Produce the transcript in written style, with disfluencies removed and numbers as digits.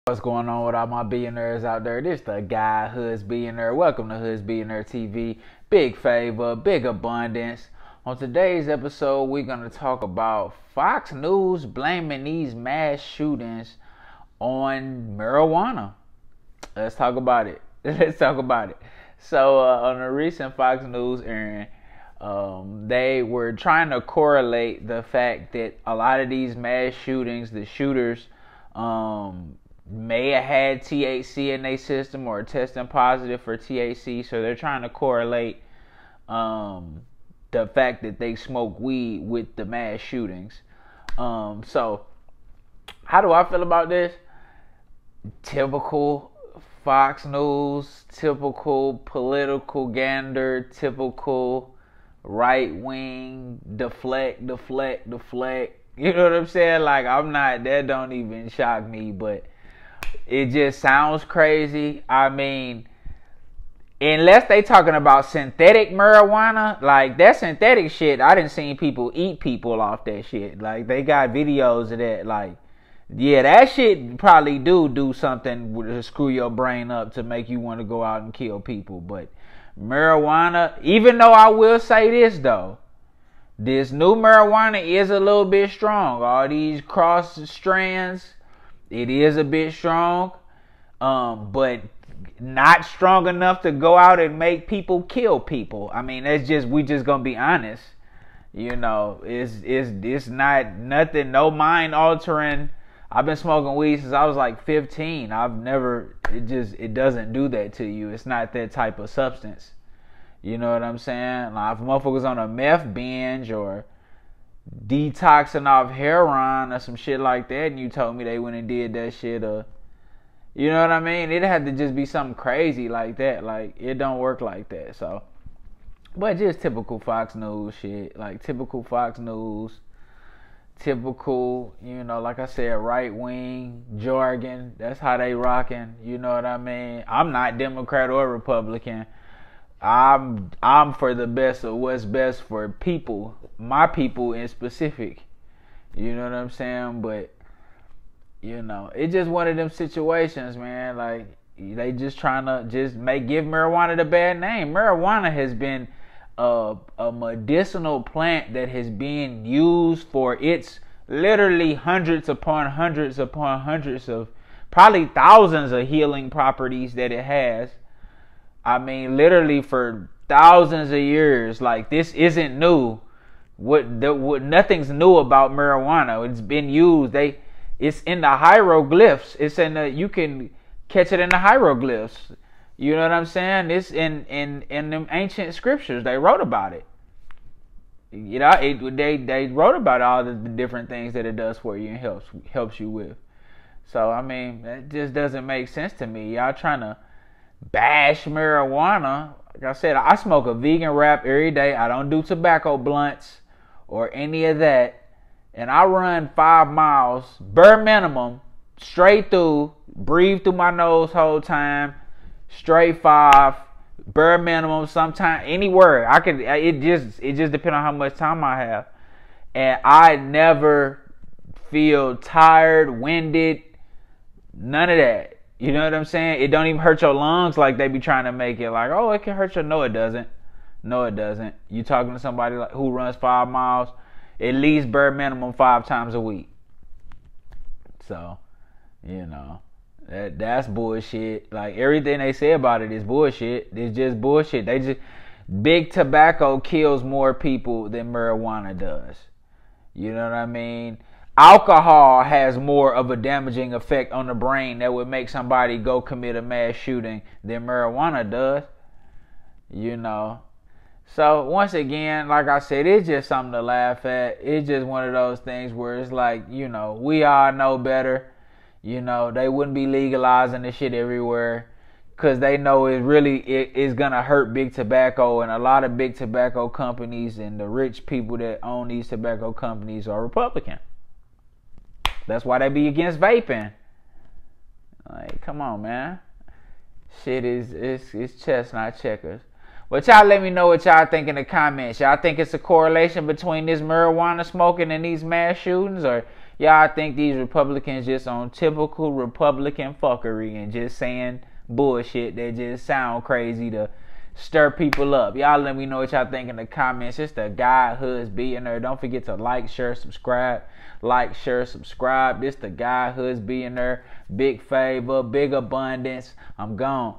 What's going on with all my billionaires out there? This the guy, Hoods Billionaire. Welcome to Hoods Billionaire TV. Big favor, big abundance. On today's episode, we're going to talk about Fox News blaming these mass shootings on marijuana. Let's talk about it. So, on a recent Fox News airing, they were trying to correlate the fact that a lot of these mass shootings, the shooters, may have had THC in their system or testing positive for THC. So they're trying to correlate the fact that they smoke weed with the mass shootings. So how do I feel about this? Typical Fox News, typical political gander, typical right wing deflect. You know what I'm saying? Like, that don't even shock me, but it just sounds crazy. I mean, unless they talking about synthetic marijuana, like that synthetic shit, I didn't see people eat people off that shit. Like, they got videos of that. Like, yeah, that shit probably do something to screw your brain up to make you want to go out and kill people. But marijuana, even though I will say this though, this new marijuana is a little bit strong. All these cross strands, it is a bit strong, but not strong enough to go out and make people kill people. I mean, we just gonna be honest. You know, it's not nothing, no mind altering. I've been smoking weed since I was like 15. It doesn't do that to you. It's not that type of substance. You know what I'm saying? Like, if motherfuckers on a meth binge or detoxing off heroin or some shit like that, and you told me they went and did that shit, you know what I mean? It had to just be something crazy like that. Like, it don't work like that. So, but just typical Fox News shit. Like, typical Fox News. Typical, you know, like I said, right wing jargon. That's how they rocking. You know what I mean? I'm not Democrat or Republican. I'm for the best of what's best for people, my people in specific. You know what I'm saying? But, you know, it's just one of them situations, man. Like, they just trying to give marijuana the bad name. Marijuana has been a medicinal plant that has been used for its literally hundreds upon hundreds of, probably thousands of healing properties that it has. I mean, literally for thousands of years. Like, this isn't new. Nothing's new about marijuana. It's been used. It's in the hieroglyphs. You can catch it in the hieroglyphs. You know what I'm saying? It's in them ancient scriptures. They wrote about it. You know, they wrote about all the different things that it does for you and helps you with. So, I mean, that just doesn't make sense to me. Y'all trying to bash marijuana. Like I said, I smoke a vegan wrap every day. I don't do tobacco blunts or any of that. And I run 5 miles, bare minimum, straight through, breathe through my nose whole time, straight 5, bare minimum, sometime, anywhere. It just depends on how much time I have. And I never feel tired, winded, none of that. You know what I'm saying? It don't even hurt your lungs like they be trying to make it like, oh, it can hurt your. No, it doesn't. No, it doesn't. You talking to somebody who runs 5 miles, at least bare minimum 5 times a week. So, you know, that's bullshit. Like, everything they say about it is bullshit. It's just bullshit. Big tobacco kills more people than marijuana does. You know what I mean? Alcohol has more of a damaging effect on the brain that would make somebody go commit a mass shooting than marijuana does. You know. So, once again, like I said, it's just something to laugh at. It's just one of those things where it's like, you know, we all know better. You know, they wouldn't be legalizing this shit everywhere because they know it's going to hurt big tobacco, and a lot of big tobacco companies and the rich people that own these tobacco companies are Republican. That's why they be against vaping. Like, come on, man. Shit is chess, not checkers. But y'all let me know what y'all think in the comments. Y'all think it's a correlation between this marijuana smoking and these mass shootings? Or y'all think these Republicans just on typical Republican fuckery and just saying bullshit that just sound crazy to stir people up? Y'all let me know what y'all think in the comments. It's the guy Hoods Billionaire. Don't forget to like, share, subscribe. Like, share, subscribe. This the guy Hoods Billionaire. Big favor, big abundance. I'm gone.